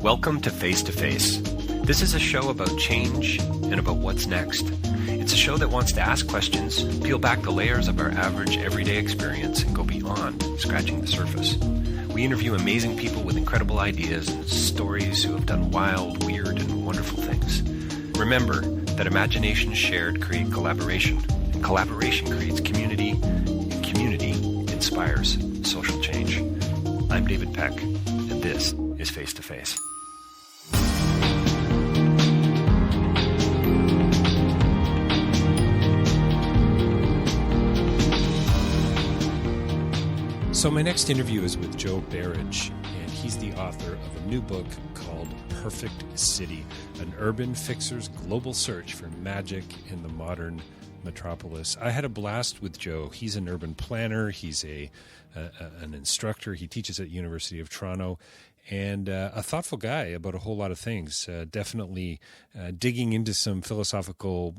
Welcome to Face to Face. This is a show about change and about what's next. It's a show that wants to ask questions, peel back the layers of our average everyday experience, and go beyond scratching the surface. We interview amazing people with incredible ideas and stories who have done wild, weird, and wonderful things. Remember that imagination shared creates collaboration, and collaboration creates community, and community inspires social change. I'm David Peck, and this is Face to Face. So my next interview is with Joe Berridge, and he's the author of a new book called Perfect City, an urban fixer's global search for magic in the modern metropolis. I had a blast with Joe. He's an urban planner. He's an instructor. He teaches at University of Toronto, and a thoughtful guy about a whole lot of things, definitely digging into some philosophical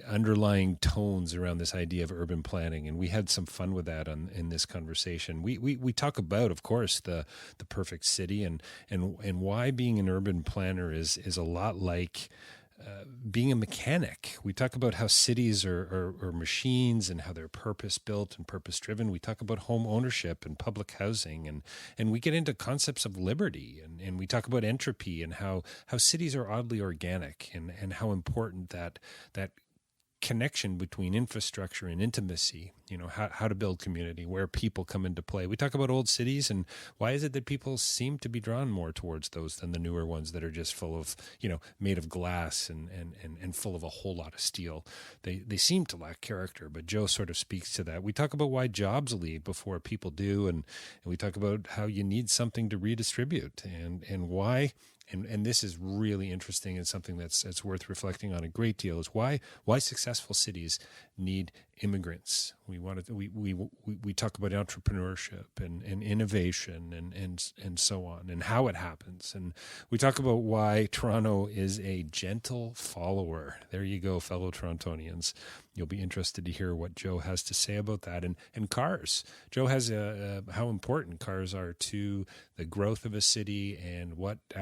underlying tones around this idea of urban planning, and we had some fun with that in this conversation. We talk about, of course, the perfect city and why being an urban planner is a lot like being a mechanic. We talk about how cities are machines and how they're purpose-built and purpose-driven. We talk about home ownership and public housing, and we get into concepts of liberty, and we talk about entropy and how cities are oddly organic, and how important that connection between infrastructure and intimacy, how to build community, where people come into play. We talk about old cities and why is it that people seem to be drawn more towards those than the newer ones that are just full of, made of glass and full of a whole lot of steel. They seem to lack character, but Joe sort of speaks to that. We talk about why jobs leave before people do, and we talk about how you need something to redistribute and why. And this is really interesting and something that's worth reflecting on a great deal, is why successful cities need immigrants. We talk about entrepreneurship and innovation and so on, and how it happens. And we talk about why Toronto is a gentle follower. There you go, fellow Torontonians. You'll be interested to hear what Joe has to say about that. And cars. Joe has how important cars are to the growth of a city, and what they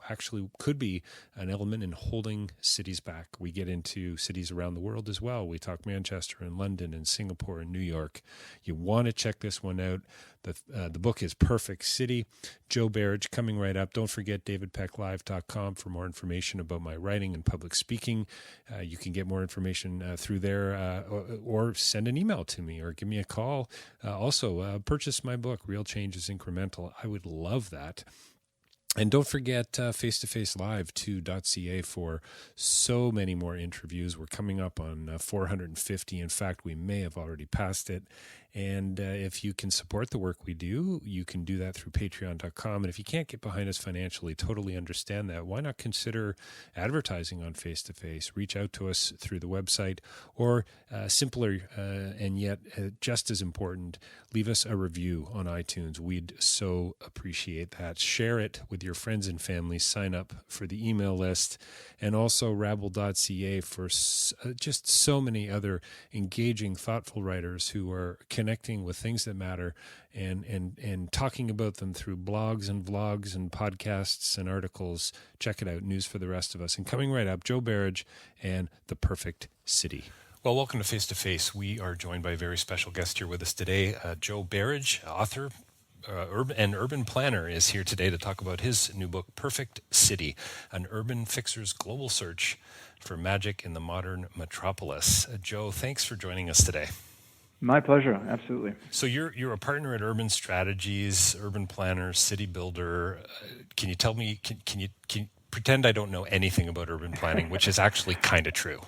actually could be an element in holding cities back. We get into cities around the world as well. We talk Manchester and London and Singapore and New York. You want to check this one out. The book is Perfect City. Joe Berridge coming right up. Don't forget davidpecklive.com for more information about my writing and public speaking. You can get more information through there, or send an email to me or give me a call. Also, purchase my book, Real Change is Incremental. I would love that. And don't forget face-to-face-live2.ca for so many more interviews. We're coming up on 450. In fact, we may have already passed it. And if you can support the work we do, you can do that through patreon.com. And if you can't get behind us financially, totally understand that. Why not consider advertising on Face-to-Face? Reach out to us through the website, or simpler and yet just as important, leave us a review on iTunes. We'd so appreciate that. Share it with your friends and family. Sign up for the email list, and also rabble.ca for just so many other engaging, thoughtful writers who are connecting with things that matter and talking about them through blogs and vlogs and podcasts and articles. Check it out, News for the Rest of Us. And coming right up, Joe Berridge and The Perfect City. Well, welcome to Face to Face. We are joined by a very special guest here with us today. Joe Berridge, author and urban planner, is here today to talk about his new book, Perfect City, an urban fixer's global search for magic in the modern metropolis. Joe, thanks for joining us today. My pleasure, absolutely. So you're a partner at Urban Strategies, urban planner, city builder. Can you tell me? Can you pretend I don't know anything about urban planning, which is actually kind of true?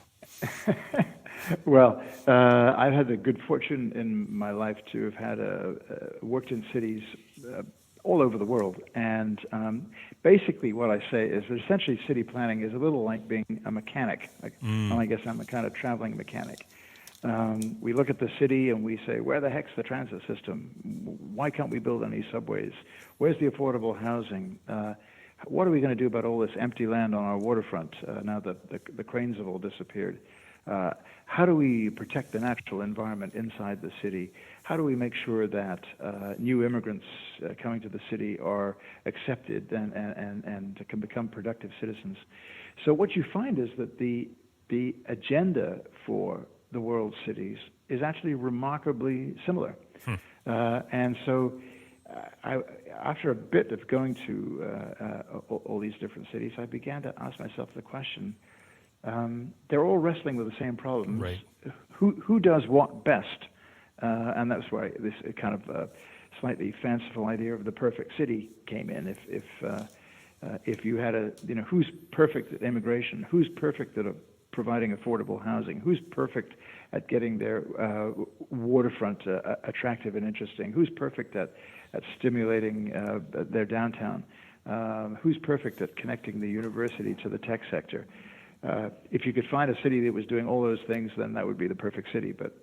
Well, I've had the good fortune in my life to have had worked in cities all over the world, and basically what I say is that essentially city planning is a little like being a mechanic. Well, I guess I'm a kind of traveling mechanic. We look at the city and we say, where the heck's the transit system? Why can't we build any subways? Where's the affordable housing? What are we going to do about all this empty land on our waterfront now that the cranes have all disappeared? How do we protect the natural environment inside the city? How do we make sure that new immigrants coming to the city are accepted and can become productive citizens? So what you find is that the agenda for the world's cities is actually remarkably similar. And so after a bit of going to all these different cities, I began to ask myself the question, they're all wrestling with the same problems. Right. Who does what best? And that's why this kind of slightly fanciful idea of the perfect city came in. If you had who's perfect at immigration? Who's perfect at providing affordable housing? Who's perfect at getting their waterfront attractive and interesting? Who's perfect at stimulating their downtown? Who's perfect at connecting the university to the tech sector? If you could find a city that was doing all those things, then that would be the perfect city. But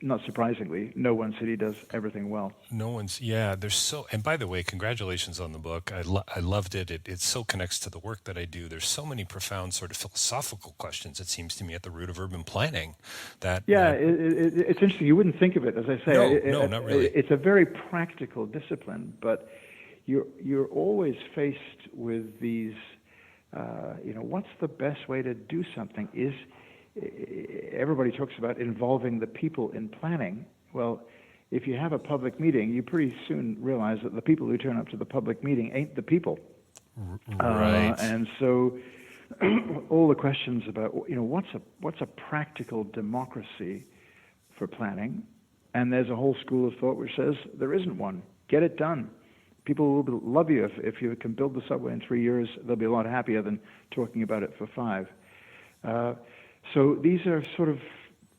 not surprisingly, no one city does everything well. No one's, yeah, there's so, and by the way, congratulations on the book. I loved it. It so connects to the work that I do. There's so many profound sort of philosophical questions, it seems to me, at the root of urban planning. It's interesting. You wouldn't think of it, as I say. No, not really. It's a very practical discipline, but you're always faced with these, what's the best way to do something? Everybody talks about involving the people in planning. Well, if you have a public meeting, you pretty soon realize that the people who turn up to the public meeting ain't the people. Right. And so all the questions about, what's a practical democracy for planning? And there's a whole school of thought which says there isn't one. Get it done. People will love you if you can build the subway in 3 years. They'll be a lot happier than talking about it for 5. So these are sort of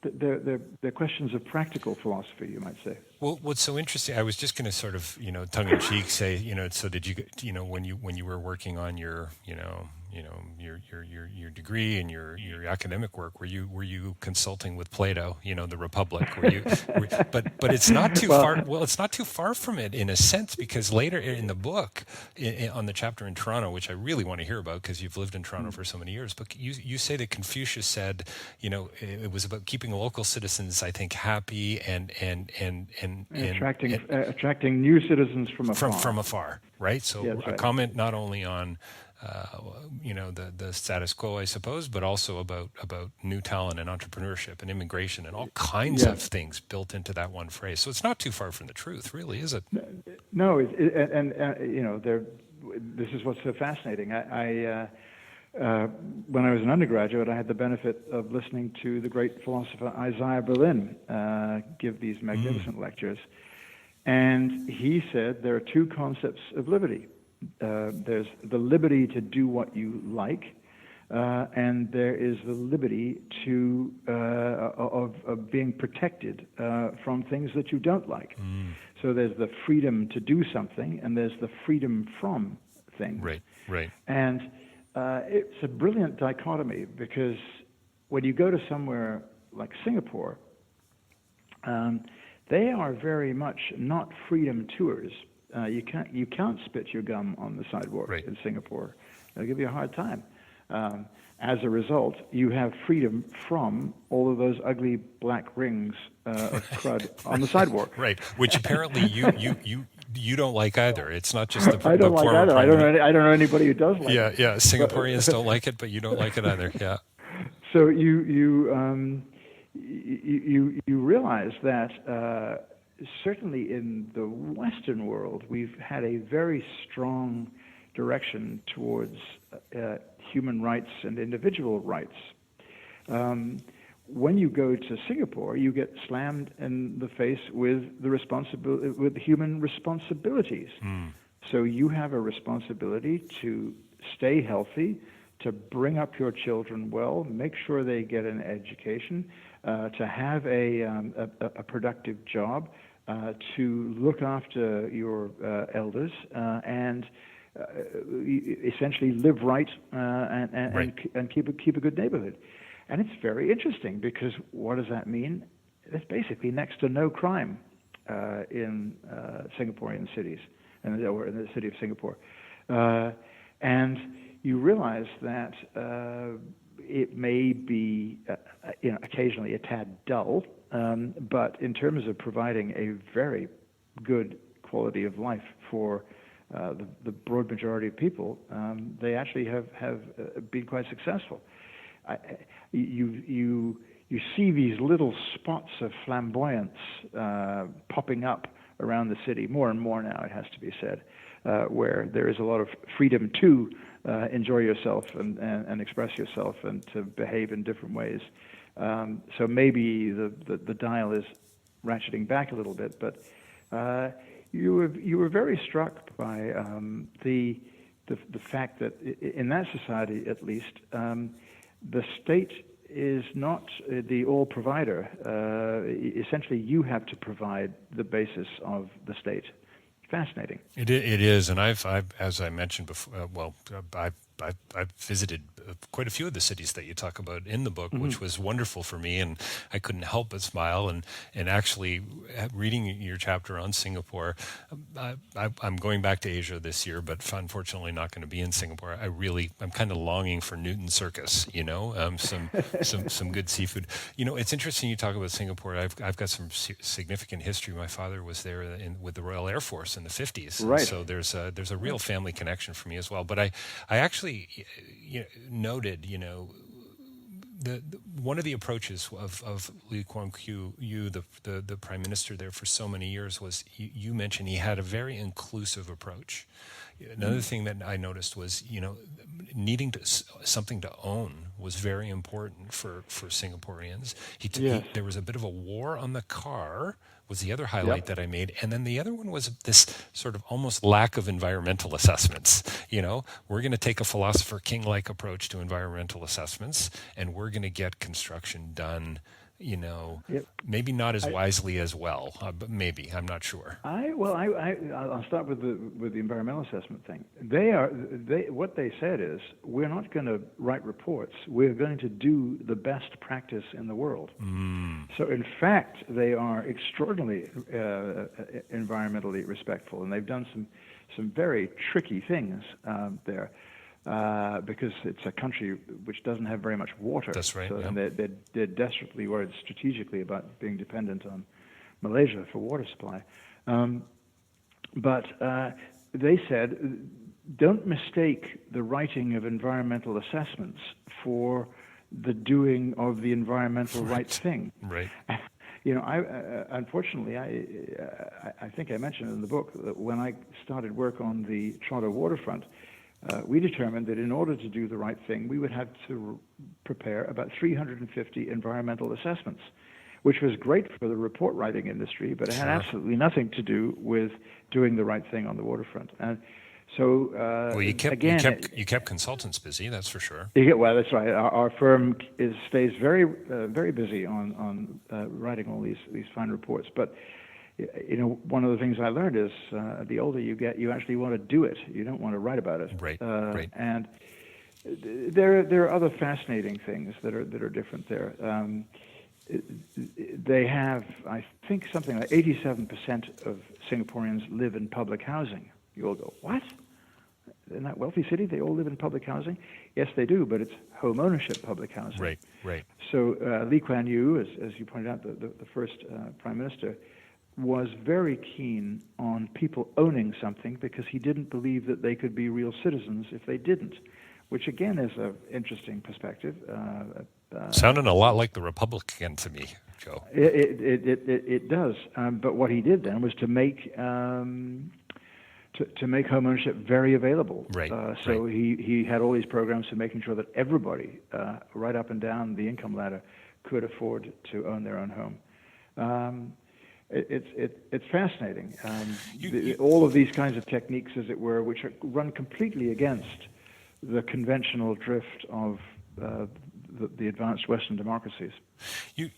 they're questions of practical philosophy, you might say. Well, what's so interesting, I was just going to sort of, tongue in cheek say, so did you, when you were working on your degree and your academic work, were you consulting with Plato, the Republic? But it's not too far. Well, it's not too far from it in a sense, because later in the book, on the chapter in Toronto, which I really want to hear about because you've lived in Toronto for so many years, but you say that Confucius said, it was about keeping local citizens, I think, happy and attracting new citizens from afar. From afar, right? So yeah, right. A comment not only on the status quo, I suppose, but also about new talent and entrepreneurship and immigration and all kinds of things built into that one phrase. So it's not too far from the truth, really, is it? No, this is what's so fascinating. When I was an undergraduate, I had the benefit of listening to the great philosopher Isaiah Berlin give these magnificent lectures. And he said there are 2 concepts of liberty. There's the liberty to do what you like, and there is the liberty of being protected from things that you don't like. So there's the freedom to do something, and there's the freedom from things. Right. And it's a brilliant dichotomy, because when you go to somewhere like Singapore, they are very much not freedom tours. You can't spit your gum on the sidewalk in Singapore. They'll give you a hard time. As a result, you have freedom from all of those ugly black rings of crud on the sidewalk. Right, which apparently you don't like either. It's not just the I don't like either. I don't know anybody who does like it. Yeah. Singaporeans don't like it, but you don't like it either. Yeah. So you realize that certainly in the Western world, we've had a very strong direction towards human rights and individual rights. When you go to Singapore, you get slammed in the face with with human responsibilities. So you have a responsibility to stay healthy, to bring up your children well, make sure they get an education, to have a productive job, to look after your elders, and essentially live right and keep a good neighborhood. And it's very interesting, because what does that mean? There's basically next to no crime in Singaporean cities, or in the city of Singapore. And you realize that it may be occasionally a tad dull, but in terms of providing a very good quality of life for the broad majority of people, they actually have been quite successful. You see these little spots of flamboyance popping up around the city, more and more now, it has to be said, where there is a lot of freedom to enjoy yourself and express yourself and to behave in different ways. So maybe the dial is ratcheting back a little bit, but you were very struck by the fact that in that society, at least, the state is not the all provider. Essentially, you have to provide the basis of the state. Fascinating. It is, and I've as I mentioned before. I've visited quite a few of the cities that you talk about in the book, which was wonderful for me, and I couldn't help but smile. And actually, reading your chapter on Singapore, I'm going back to Asia this year, but unfortunately not going to be in Singapore. I'm kind of longing for Newton Circus, some good seafood. It's interesting you talk about Singapore. I've got some significant history. My father was there with the Royal Air Force in the 50s, right. So there's a real family connection for me as well. But I actually noted, one of the approaches of Lee Kuan Yew, the prime minister there for so many years, was you mentioned he had a very inclusive approach. Another thing that I noticed was, needing something to own was very important for Singaporeans. There was a bit of a war on the car, was the other highlight that I made. And then the other one was this sort of almost lack of environmental assessments. We're going to take a philosopher king-like approach to environmental assessments, and we're going to get construction done, maybe not as wisely as well, but maybe, I'm not sure. I'll start with the environmental assessment thing. What they said is, we're not going to write reports. We're going to do the best practice in the world. So in fact, they are extraordinarily environmentally respectful, and they've done some very tricky things there. Because it's a country which doesn't have very much water. That's right. So, and they're desperately worried strategically about being dependent on Malaysia for water supply. But they said, don't mistake the writing of environmental assessments for the doing of the environmental right thing. Right. Unfortunately, I think I mentioned in the book that when I started work on the Toronto waterfront, we determined that in order to do the right thing, we would have to prepare about 350 environmental assessments, which was great for the report writing industry, but it had absolutely nothing to do with doing the right thing on the waterfront. And so, you kept consultants busy, that's for sure. Well, that's right. Our firm stays very, very busy on writing all these fine reports, but. One of the things I learned is the older you get, you actually want to do it. You don't want to write about it. Right. And there are other fascinating things that are different there. They have, I think, something like 87% of Singaporeans live in public housing. You all go, what? In that wealthy city, they all live in public housing? Yes, they do, but it's home ownership public housing. Right. So Lee Kuan Yew, as you pointed out, the first prime minister, was very keen on people owning something because he didn't believe that they could be real citizens if they didn't, which again is an interesting perspective. Sounding a lot like the Republican to me, Joe. It does, but what he did then was to make home ownership very available. Right. So he had all these programs for making sure that everybody, right up and down the income ladder, could afford to own their own home. It's fascinating. All of these kinds of techniques, as it were, which run completely against the conventional drift of the advanced Western democracies.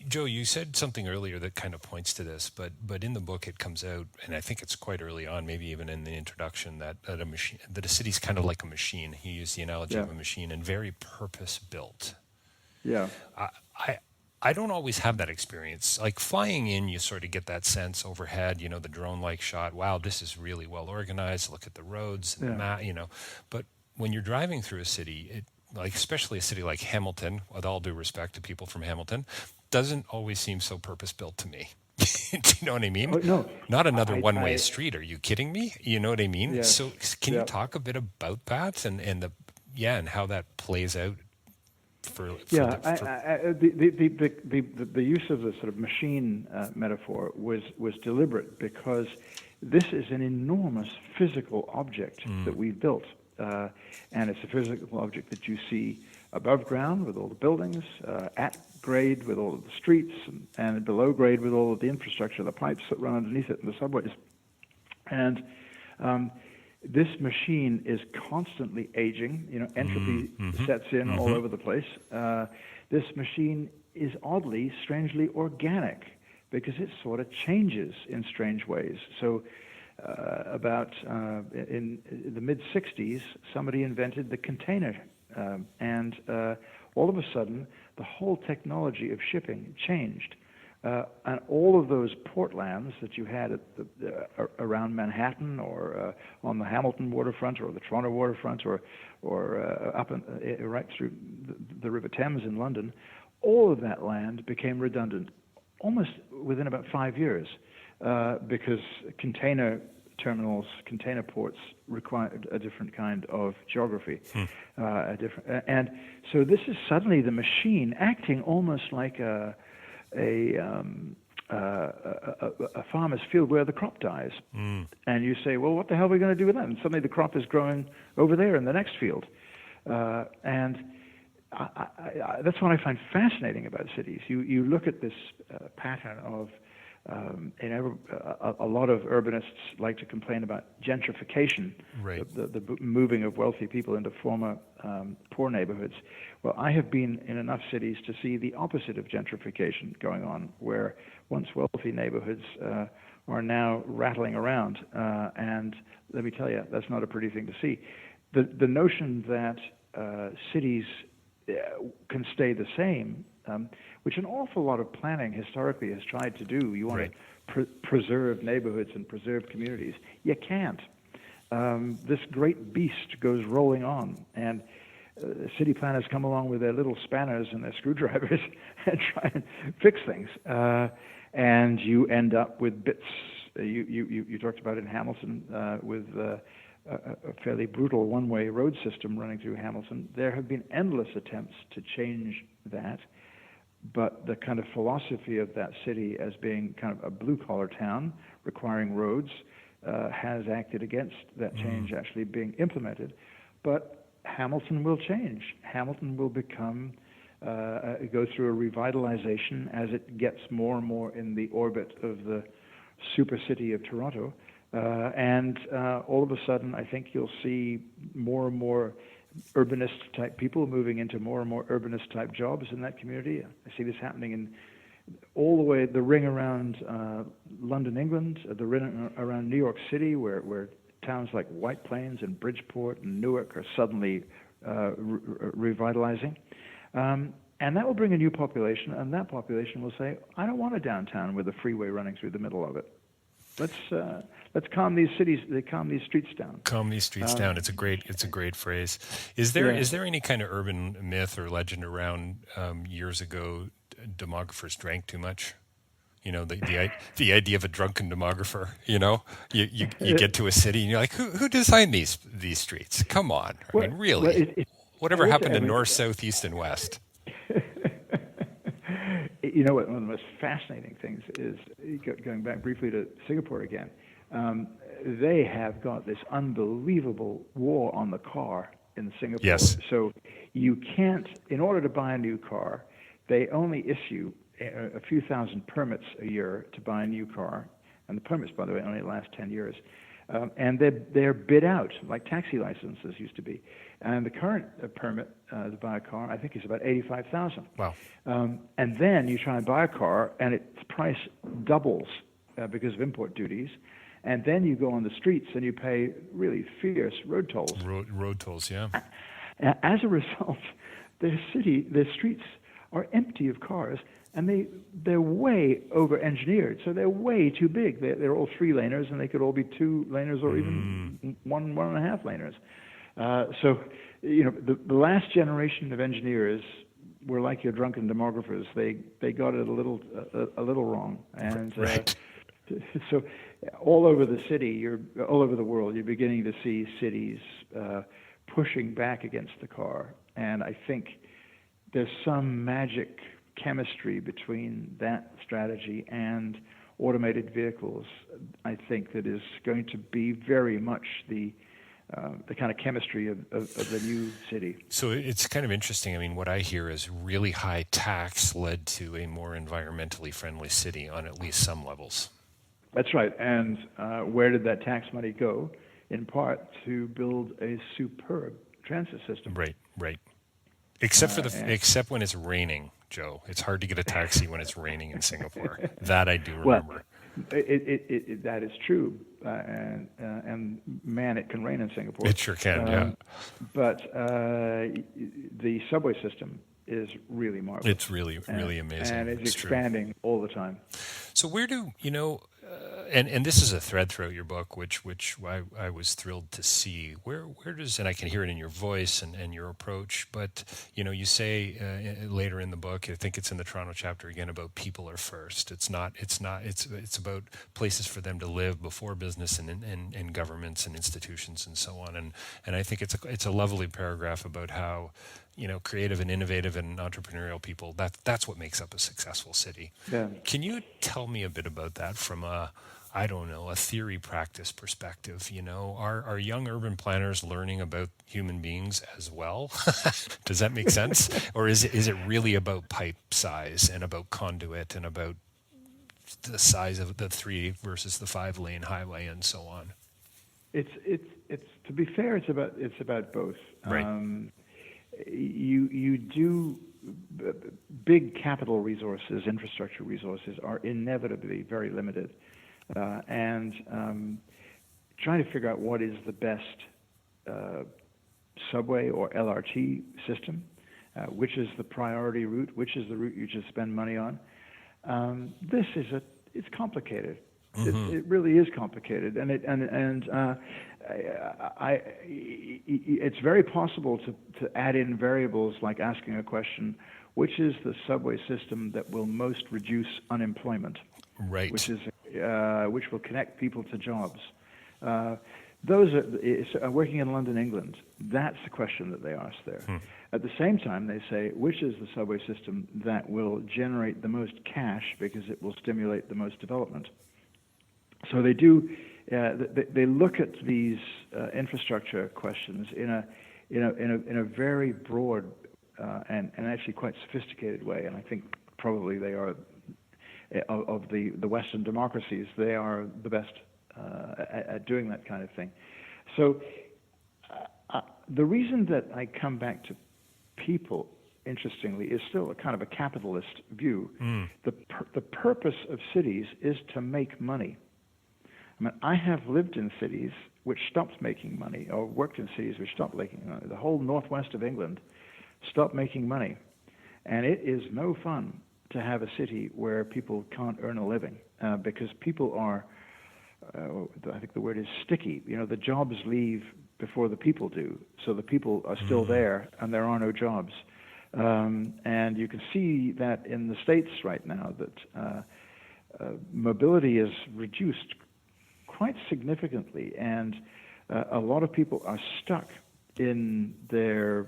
Joe, you said something earlier that kind of points to this, but in the book it comes out, and I think it's quite early on, maybe even in the introduction, that a city's kind of like a machine. He used the analogy of a machine, and very purpose built. Yeah. I don't always have that experience. Like flying in, you sort of get that sense overhead, the drone-like shot. Wow, this is really well organized. Look at the roads, and the map, But when you're driving through a city, like especially a city like Hamilton, with all due respect to people from Hamilton, doesn't always seem so purpose-built to me. Do you know what I mean? Oh, no, Not another one-way I street. Are you kidding me? You know what I mean? yes, So can you yeah. talk a bit about that and how that plays out Yeah, for the use of the sort of machine metaphor was deliberate because this is an enormous physical object that we've built, and it's a physical object that you see above ground with all the buildings, at grade with all of the streets, and below grade with all of the infrastructure, the pipes that run underneath it, and the subways, and this machine is constantly aging. Entropy sets in all over the place. This machine is oddly, strangely organic because it sort of changes in strange ways. So in the mid-'60s, somebody invented the container. And all of a sudden, the whole technology of shipping changed. And all of those portlands that you had around Manhattan or on the Hamilton waterfront or the Toronto waterfront or up right through the River Thames in London, all of that land became redundant almost within about 5 years because container terminals, container ports required a different kind of geography, and so this is suddenly the machine acting almost like a farmer's field where the crop dies. And you say, well, what the hell are we going to do with that? And suddenly the crop is growing over there in the next field. And that's what I find fascinating about cities. You look at this pattern of, a lot of urbanists like to complain about gentrification, right. the moving of wealthy people into former poor neighborhoods. Well, I have been in enough cities to see the opposite of gentrification going on, where once wealthy neighborhoods are now rattling around. And let me tell you, that's not a pretty thing to see. The notion that cities can stay the same, which an awful lot of planning historically has tried to do. You want right. to preserve neighborhoods and preserve communities. You can't. This great beast goes rolling on, and city planners come along with their little spanners and their screwdrivers and try and fix things. And you end up with bits. You talked about in Hamilton with a fairly brutal one-way road system running through Hamilton. There have been endless attempts to change that, but the kind of philosophy of that city as being kind of a blue-collar town requiring roads has acted against that change actually being implemented. But Hamilton will change. Hamilton will become, go through a revitalization as it gets more and more in the orbit of the super city of Toronto. And all of a sudden, I think you'll see more and more urbanist-type people moving into more and more urbanist-type jobs in that community. I see this happening in all the way, the ring around London, England, the ring around New York City, where towns like White Plains and Bridgeport and Newark are suddenly revitalizing. And that will bring a new population, and that population will say, I don't want a downtown with a freeway running through the middle of it. Let's calm these streets down. Calm these streets down. It's a great phrase. Is there any kind of urban myth or legend around years ago demographers drank too much? You know, the idea of a drunken demographer. You know, you get to a city and you're like, who designed these streets? Come on, I mean, really? Whatever happened to north, south, east, and west? You know what? One of the most fascinating things is, going back briefly to Singapore again, they have got this unbelievable war on the car in Singapore. Yes. So you can't, in order to buy a new car, they only issue a few thousand permits a year to buy a new car. And the permits, by the way, only last 10 years. And they're bid out, like taxi licenses used to be. And the current permit to buy a car, I think, is about $85,000. Wow. And then you try and buy a car, and its price doubles because of import duties. And then you go on the streets, and you pay really fierce road tolls. Road tolls, yeah. As a result, their streets are empty of cars, and they're way over-engineered, so they're way too big. They're all 3-laners, and they could all be 2-laners or even 1.5 laners. So, the last generation of engineers were like your drunken demographers. They got it a little wrong, and right. so all over the city, all over the world, you're beginning to see cities pushing back against the car, and I think there's some magic chemistry between that strategy and automated vehicles. I think that is going to be very much the kind of chemistry of the new city. So it's kind of interesting. I mean, what I hear is really high tax led to a more environmentally friendly city on at least some levels. That's right. And where did that tax money go? In part to build a superb transit system. Right, right. Except when it's raining, Joe. It's hard to get a taxi when it's raining in Singapore. That I do remember. Well, that is true, and man, it can rain in Singapore. It sure can, yeah. But the subway system is really marvelous. It's really amazing. And it's expanding all the time. So where do and this is a thread throughout your book, which I was thrilled to see. Where does, and I can hear it in your voice and your approach, but you say later in the book, I think it's in the Toronto chapter again, about people are first. It's about places for them to live before business and governments and institutions and so on. And I think it's a lovely paragraph about how creative and innovative and entrepreneurial people, that's what makes up a successful city. Yeah. Can you tell me a bit about that from a theory practice perspective? Are young urban planners learning about human beings as well? Does that make sense? Or is it really about pipe size and about conduit and about the size of the 3 versus the 5 lane highway and so on? It's to be fair, it's about both. Right. You do big capital resources, infrastructure resources are inevitably very limited, and trying to figure out what is the best subway or LRT system, which is the priority route, which is the route you should spend money on. It's complicated. Mm-hmm. It really is complicated, and it's very possible to add in variables like asking a question, which is the subway system that will most reduce unemployment, right? Which will connect people to jobs. Those are working in London, England. That's the question that they ask there. At the same time, they say, which is the subway system that will generate the most cash because it will stimulate the most development? So they do. They look at these infrastructure questions in a very broad and actually quite sophisticated way. And I think probably they are of the Western democracies. They are the best at doing that kind of thing. So the reason that I come back to people, interestingly, is still a kind of a capitalist view. The purpose of cities is to make money. I mean, I have lived in cities which stopped making money, or worked in cities which stopped making money. The whole northwest of England stopped making money. And it is no fun to have a city where people can't earn a living because people are, I think the word is sticky. The jobs leave before the people do. So the people are still there and there are no jobs. And you can see that in the States right now that mobility is reduced quite significantly, and a lot of people are stuck in their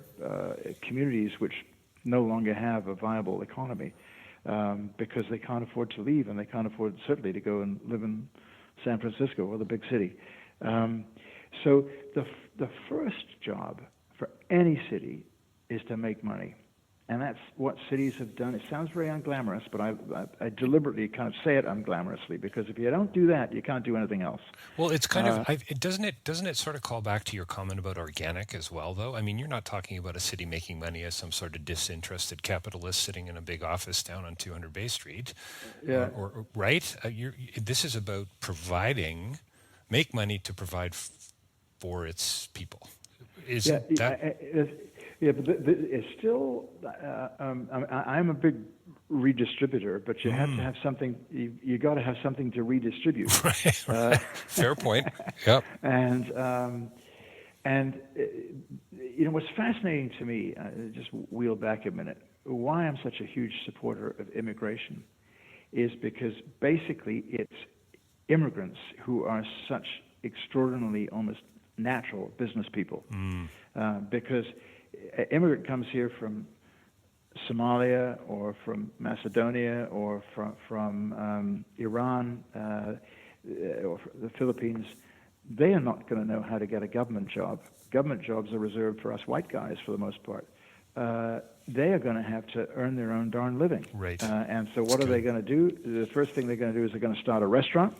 communities which no longer have a viable economy because they can't afford to leave, and they can't afford certainly to go and live in San Francisco or the big city. So the first job for any city is to make money. And that's what cities have done. It sounds very unglamorous, but I deliberately kind of say it unglamorously because if you don't do that, you can't do anything else. Well, it's kind of doesn't it sort of call back to your comment about organic as well, though? I mean, you're not talking about a city making money as some sort of disinterested capitalist sitting in a big office down on 200 Bay Street, yeah, or right? This is about make money to provide for its people. Yeah, but it's still. I'm a big redistributor, but you have to have something. You got to have something to redistribute. Right. Fair point. Yep. And And what's fascinating to me, just wheel back a minute, why I'm such a huge supporter of immigration is because basically it's immigrants who are such extraordinarily almost natural business people. Because an immigrant comes here from Somalia or from Macedonia or from Iran or the Philippines. They are not going to know how to get a government job. Government jobs are reserved for us white guys for the most part. They are going to have to earn their own darn living. Right. And so what are they going to do? The first thing they're going to do is they're going to start a restaurant,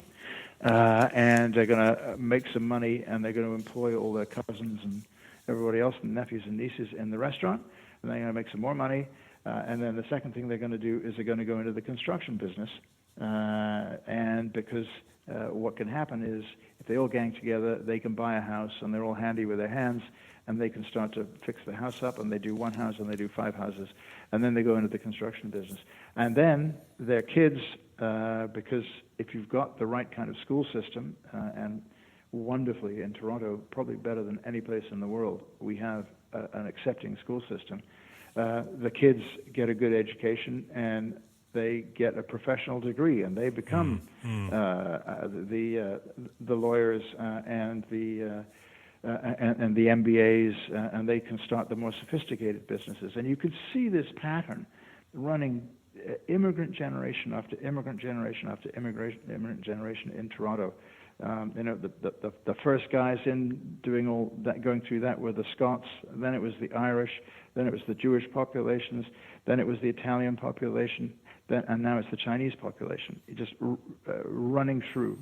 and they're going to make some money, and they're going to employ all their cousins and everybody else, and nephews and nieces in the restaurant, and they're going to make some more money. And then the second thing they're going to do is they're going to go into the construction business. And because what can happen is if they all gang together, they can buy a house, and they're all handy with their hands, and they can start to fix the house up, and they do one house, and they do 5 houses, and then they go into the construction business. And then their kids, because if you've got the right kind of school system, and wonderfully in Toronto, probably better than any place in the world, we have an accepting school system. The kids get a good education, and they get a professional degree, and they become the lawyers and the MBAs, and they can start the more sophisticated businesses. And you could see this pattern running immigrant generation after immigrant generation after immigrant generation in Toronto. The first guys in doing all that, going through that, were the Scots. Then it was the Irish. Then it was the Jewish populations. Then it was the Italian population. And now it's the Chinese population. Just running through,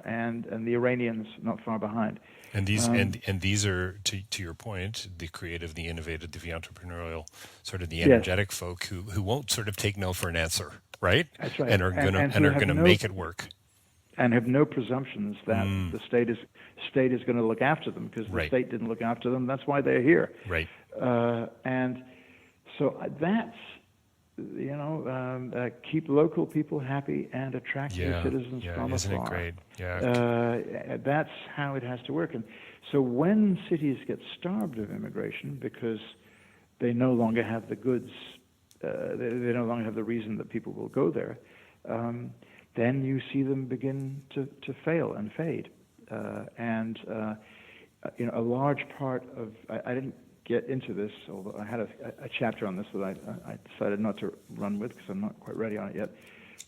and the Iranians not far behind. And these and these are, to your point, the creative, the innovative, the entrepreneurial, sort of the energetic folk who won't sort of take no for an answer, right? That's right. And are gonna make it work. And have no presumptions that the state is going to look after them, because the state didn't look after them. That's why they're here. Right. And so that's, keep local people happy and attract new citizens from afar. Isn't it great? Yeah. That's how it has to work. And so when cities get starved of immigration because they no longer have the goods, they no longer have the reason that people will go there, then you see them begin to fail and fade. A large part of, I didn't get into this, although I had a chapter on this that I decided not to run with because I'm not quite ready on it yet.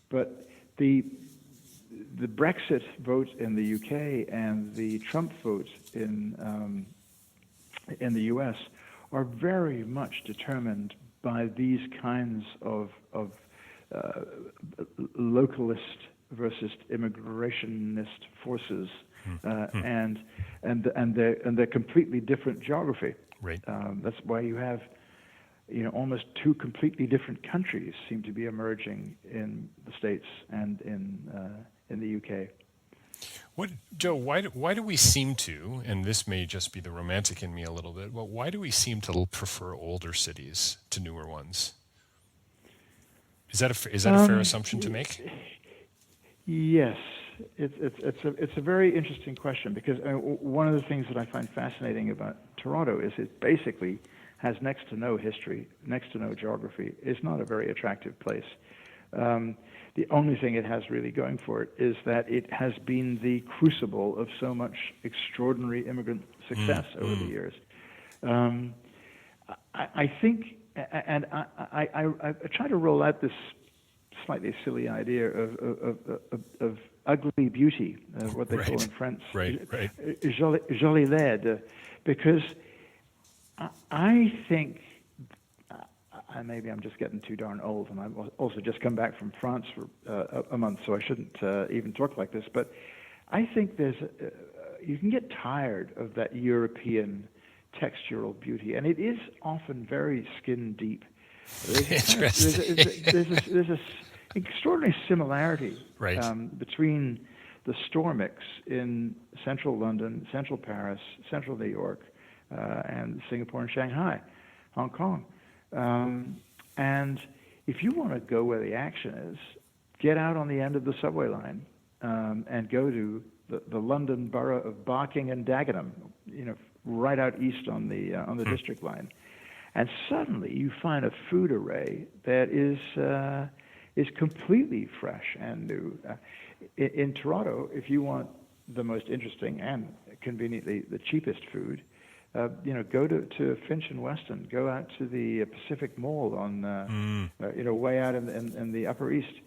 But the Brexit vote in the UK and the Trump vote in the US are very much determined by these kinds of localist versus immigrationist forces, and they're completely different geography. Right. That's why you have, almost 2 completely different countries seem to be emerging in the States and in the UK. Joe? Why do we seem to, and this may just be the romantic in me a little bit, but why do we seem to prefer older cities to newer ones? Is that a fair assumption to make? Yes, it's a very interesting question, because one of the things that I find fascinating about Toronto is it basically has next to no history, next to no geography. It's not a very attractive place. The only thing it has really going for it is that it has been the crucible of so much extraordinary immigrant success over the years. I think, and I try to roll out this slightly silly idea of ugly beauty, what they call in French, jolie laide, because I think, maybe I'm just getting too darn old, and I've also just come back from France for a month, so I shouldn't even talk like this, but I think you can get tired of that European textural beauty, and it is often very skin deep. There's this extraordinary similarity between the store mix in central London, central Paris, central New York, and Singapore and Shanghai, Hong Kong. And if you want to go where the action is, get out on the end of the subway line and go to the London borough of Barking and Dagenham, right out east on the district line, and suddenly you find a food array that is completely fresh and new. In Toronto, if you want the most interesting and conveniently the cheapest food, go to Finch and Weston. Go out to the Pacific Mall on, way out in the Upper East.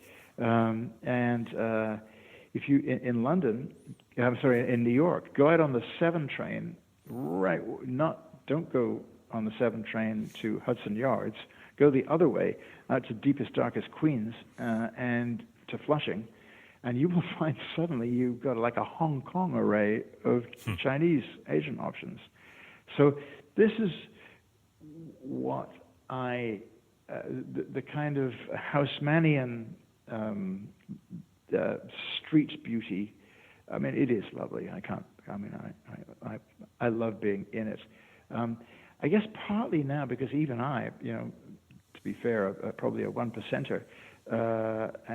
If you in London, in New York, go out on the 7 train. Don't go on the 7 train to Hudson Yards. Go the other way out to deepest, darkest Queens and to Flushing. And you will find suddenly you've got like a Hong Kong array of Chinese, Asian options. So this is what the kind of Haussmannian street beauty. I mean, it is lovely. I love being in it. I guess partly now because even I, to be fair, probably a 1%er,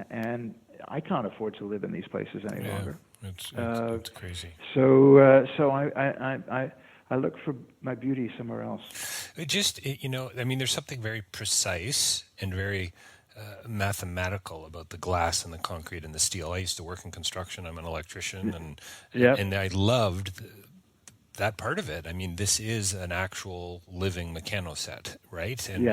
and I can't afford to live in these places any longer. It's crazy. So I look for my beauty somewhere else. There's something very precise and very mathematical about the glass and the concrete and the steel. I used to work in construction. I'm an electrician, and I loved that part of it. I mean, this is an actual living mechanoset, right? And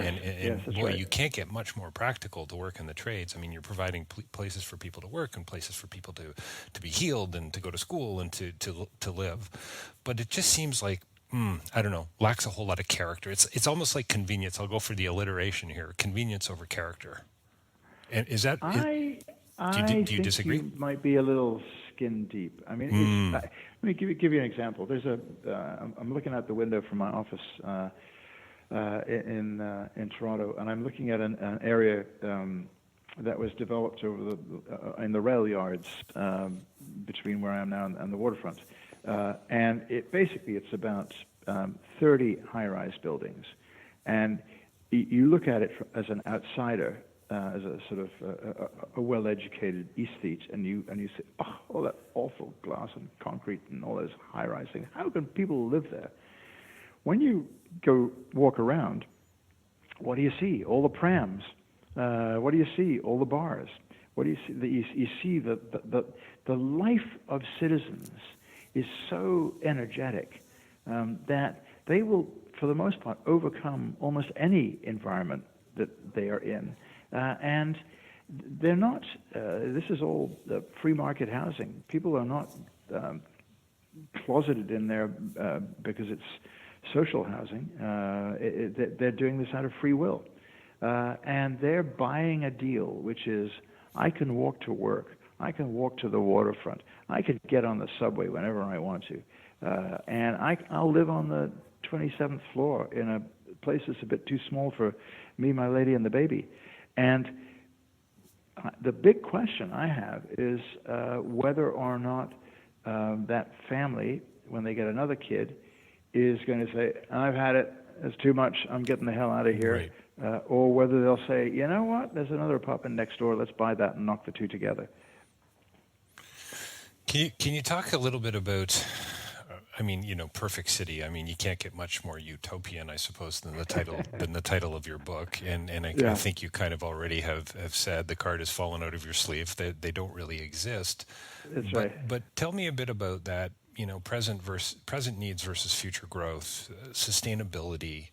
boy, right. You can't get much more practical to work in the trades. I mean, you're providing places for people to work and places for people to be healed and to go to school and to live. But it just seems like, I don't know, lacks a whole lot of character. It's almost like convenience. I'll go for the alliteration here. Convenience over character. And is that? Do you disagree? You might be a little skin deep. I mean, let me give you an example. There's I'm looking out the window from my office in Toronto, and I'm looking at an area that was developed over in the rail yards between where I am now and the waterfront. And it's about 30 high-rise buildings. And you look at it as an outsider, as a sort of a well-educated aesthete, and you say, all that awful glass and concrete and all those high-rise things. How can people live there? When you go walk around, what do you see? All the prams. What do you see? All the bars. What do you see? You see the life of citizens is so energetic that they will, for the most part, overcome almost any environment that they are in. And they're not, this is all free market housing. People are not closeted in there because it's social housing. They're doing this out of free will. And they're buying a deal, which is, I can walk to work. I can walk to the waterfront. I can get on the subway whenever I want to. And I'll live on the 27th floor in a place that's a bit too small for me, my lady, and the baby. And the big question I have is whether or not that family, when they get another kid, is going to say, I've had it, it's too much, I'm getting the hell out of here. Right. Or whether they'll say, you know what, there's another apartment next door, let's buy that and knock the two together. Can you talk a little bit about, Perfect City? I mean, you can't get much more utopian, I suppose, than the title of your book. And I think you kind of already have said the card has fallen out of your sleeve. They don't really exist. That's right. But tell me a bit about that. Present needs versus future growth, sustainability.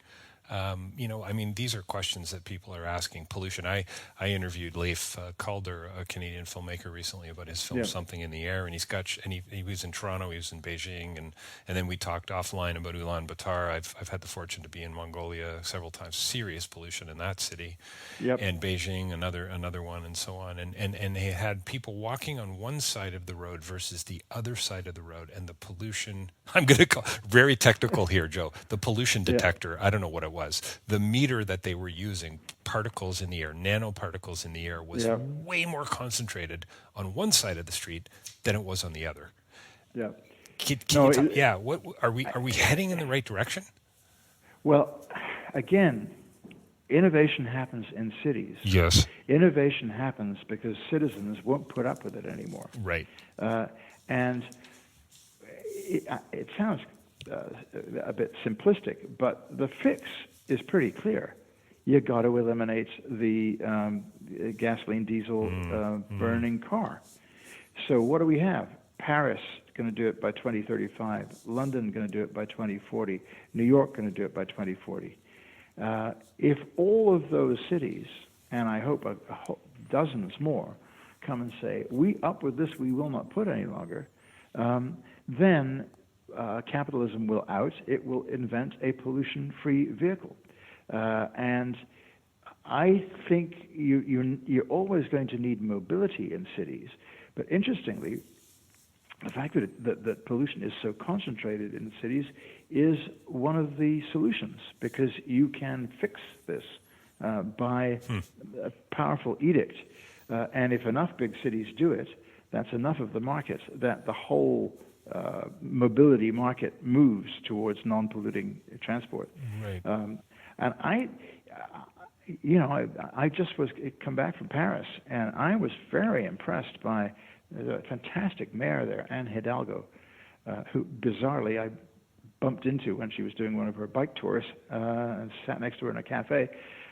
These are questions that people are asking. Pollution. I interviewed Leif Calder, a Canadian filmmaker, recently about his film Something in the Air, and he was in Toronto, he was in Beijing, and then we talked offline about Ulaanbaatar. I've had the fortune to be in Mongolia several times. Serious pollution in that city, and Beijing, another one, and so on. And they had people walking on one side of the road versus the other side of the road, and the pollution. I'm going to call very technical here, Joe. The pollution detector. I don't know what it was. The meter that they were using, particles in the air, nanoparticles in the air, was way more concentrated on one side of the street than it was on the other. Yeah. What are we heading in the right direction? Well, again, innovation happens in cities. Yes. Innovation happens because citizens won't put up with it anymore. Right. And it sounds a bit simplistic, but the fix is pretty clear. You got to eliminate the gasoline, diesel burning car. So what do we have? Paris going to do it by 2035. London going to do it by 2040. New York going to do it by 2040. If all of those cities, and I hope dozens more, come and say, we up with this, we will not put any longer, then capitalism will out. It will invent a pollution-free vehicle. And I think you're always going to need mobility in cities. But interestingly, the fact that pollution is so concentrated in cities is one of the solutions, because you can fix this by a powerful edict. And if enough big cities do it, that's enough of the market that the whole mobility market moves towards non-polluting transport. Right. And I just come back from Paris, and I was very impressed by the fantastic mayor there, Anne Hidalgo, who bizarrely I bumped into when she was doing one of her bike tours and sat next to her in a cafe.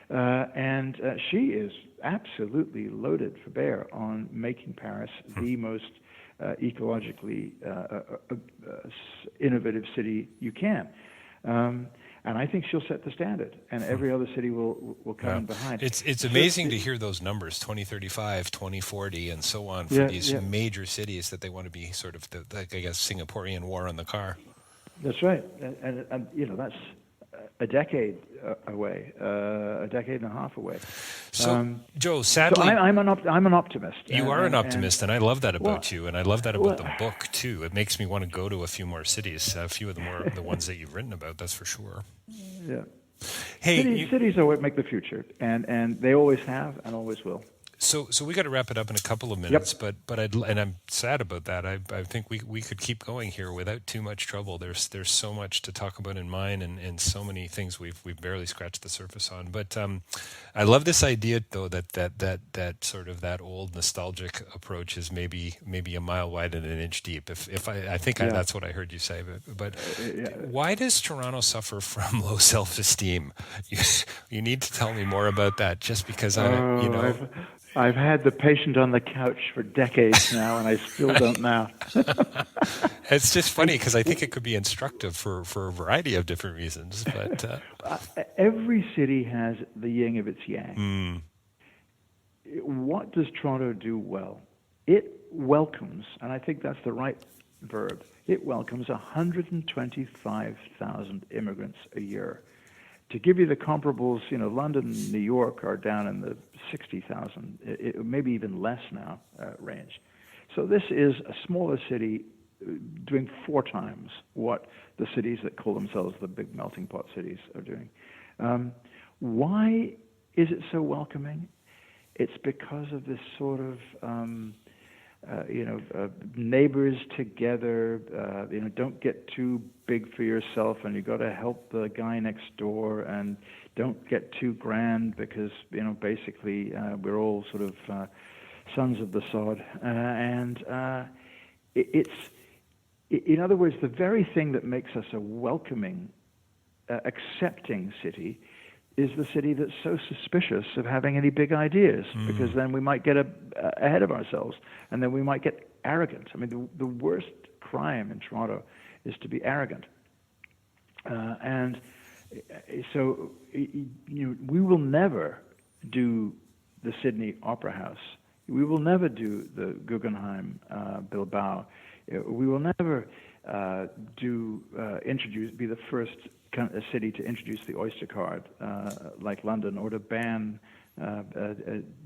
And she is absolutely loaded for bear on making Paris the most ecologically innovative city you can. And I think she'll set the standard, and every other city will come in behind. It's amazing to hear those numbers, 2035, 2040, and so on, for these major cities that they want to be sort of the I guess, Singaporean war on the car. That's right. And that's a decade away, a decade and a half away. So, Joe, sadly, so I'm an optimist. You are an optimist, and I love that about you, and I love that about the book too. It makes me want to go to a few more cities, a few of the ones that you've written about. That's for sure. Yeah. Hey, cities are what make the future, and they always have and always will. So we got to wrap it up in a couple of minutes, but I'm sad about that. I think we could keep going here without too much trouble. There's so much to talk about in mine, and so many things we've barely scratched the surface on. But I love this idea, though, that sort of that old nostalgic approach is maybe a mile wide and an inch deep. That's what I heard you say. But why does Toronto suffer from low self-esteem? You need to tell me more about that. Just because I've had the patient on the couch for decades now, and I still don't know. It's just funny because I think it could be instructive for a variety of different reasons. But every city has the yin of its yang. What does Toronto do well? It welcomes, and I think that's the right verb, it welcomes 125,000 immigrants a year. To give you the comparables, London and New York are down in the 60,000, maybe even less now range. So this is a smaller city doing 4 times what the cities that call themselves the big melting pot cities are doing. Why is it so welcoming? It's because of this sort of neighbors together, don't get too big for yourself, and you got to help the guy next door, and don't get too grand because, basically we're all sort of sons of the sod. It's, in other words, the very thing that makes us a welcoming, accepting city is the city that's so suspicious of having any big ideas, because then we might get ahead of ourselves, and then we might get arrogant. I mean, the worst crime in Toronto is to be arrogant. And so we will never do the Sydney Opera House. We will never do the Guggenheim Bilbao. We will never be the first city to introduce the Oyster card like London, or to ban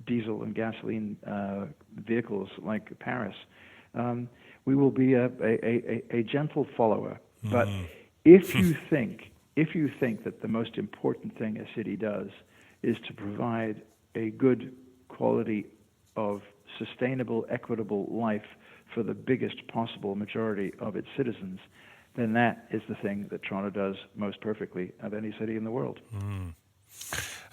diesel and gasoline vehicles like Paris. We will be a gentle follower. But if you think that the most important thing a city does is to provide a good quality of sustainable, equitable life for the biggest possible majority of its citizens, then that is the thing that Toronto does most perfectly of any city in the world.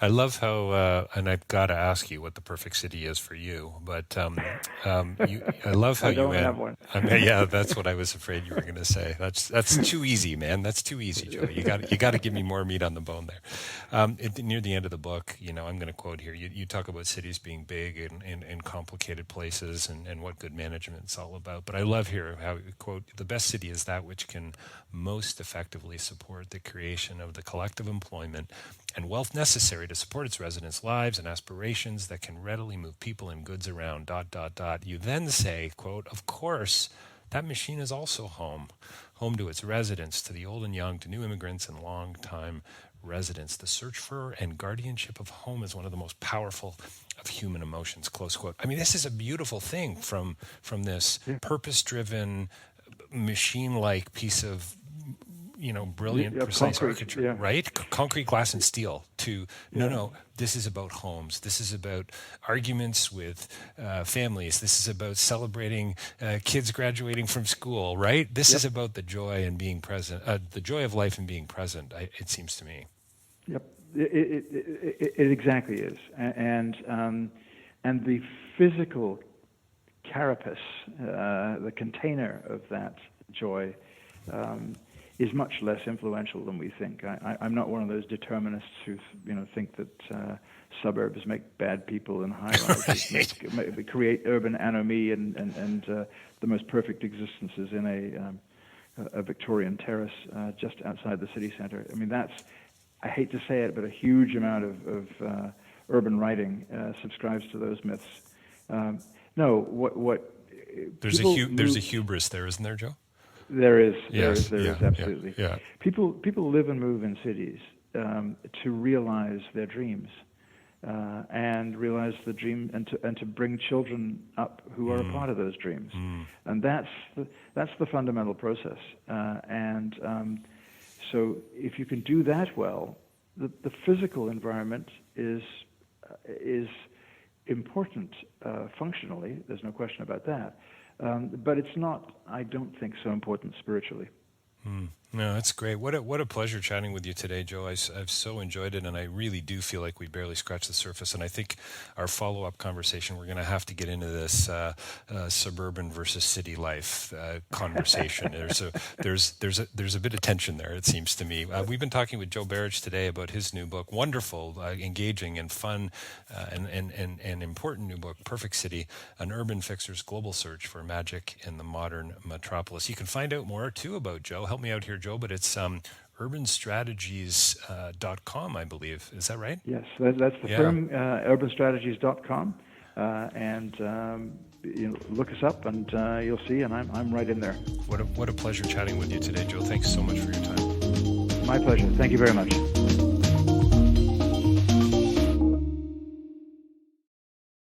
I love how, and I've got to ask you what the perfect city is for you. But I love how I you don't end. have one. Yeah, that's what I was afraid you were going to say. That's too easy, man. That's too easy, Joe. You got to give me more meat on the bone there. Near the end of the book, I'm going to quote here. You talk about cities being big and complicated places and what good management's all about. But I love here how you quote, "The best city is that which can most effectively support the creation of the collective employment and wealth necessary to support its residents' lives and aspirations that can readily move people and goods around, ... You then say, quote, "Of course, that machine is also home to its residents, to the old and young, to new immigrants and long-time residents. The search for and guardianship of home is one of the most powerful of human emotions," close quote. I mean, this is a beautiful thing from this purpose-driven, machine-like piece of brilliant, precise architecture, right? Concrete, glass, and steel. No, this is about homes. This is about arguments with families. This is about celebrating kids graduating from school, right? This is about the joy and being present, the joy of life and being present, it seems to me. Yep, it exactly is. And the physical carapace, the container of that joy, is much less influential than we think. I'm not one of those determinists who think that suburbs make bad people and high-rises create urban anomie and the most perfect existences in a Victorian terrace just outside the city center. I mean, I hate to say it, but a huge amount of urban writing subscribes to those myths. There's a hubris there, isn't there, Joe? There is absolutely. Yeah. People live and move in cities to realize their dreams and realize the dream, and to bring children up who are a part of those dreams, and that's the fundamental process. So if you can do that well, the physical environment is important functionally. There's no question about that. But it's not, I don't think, so important spiritually. No, that's great. What a pleasure chatting with you today, Joe. I've so enjoyed it, and I really do feel like we barely scratched the surface. And I think our follow-up conversation, we're going to have to get into this suburban versus city life conversation. There's a bit of tension there, it seems to me. We've been talking with Joe Berridge today about his new book, wonderful, engaging, and fun, and important new book, Perfect City: An Urban Fixer's Global Search for Magic in the Modern Metropolis. You can find out more too about Joe. Help me out here, Joe, but it's urbanstrategies.com, I believe. Is that right? Yes, that's the firm, urbanstrategies.com, and look us up, and you'll see. And I'm right in there. What a pleasure chatting with you today, Joe. Thanks so much for your time. My pleasure. Thank you very much.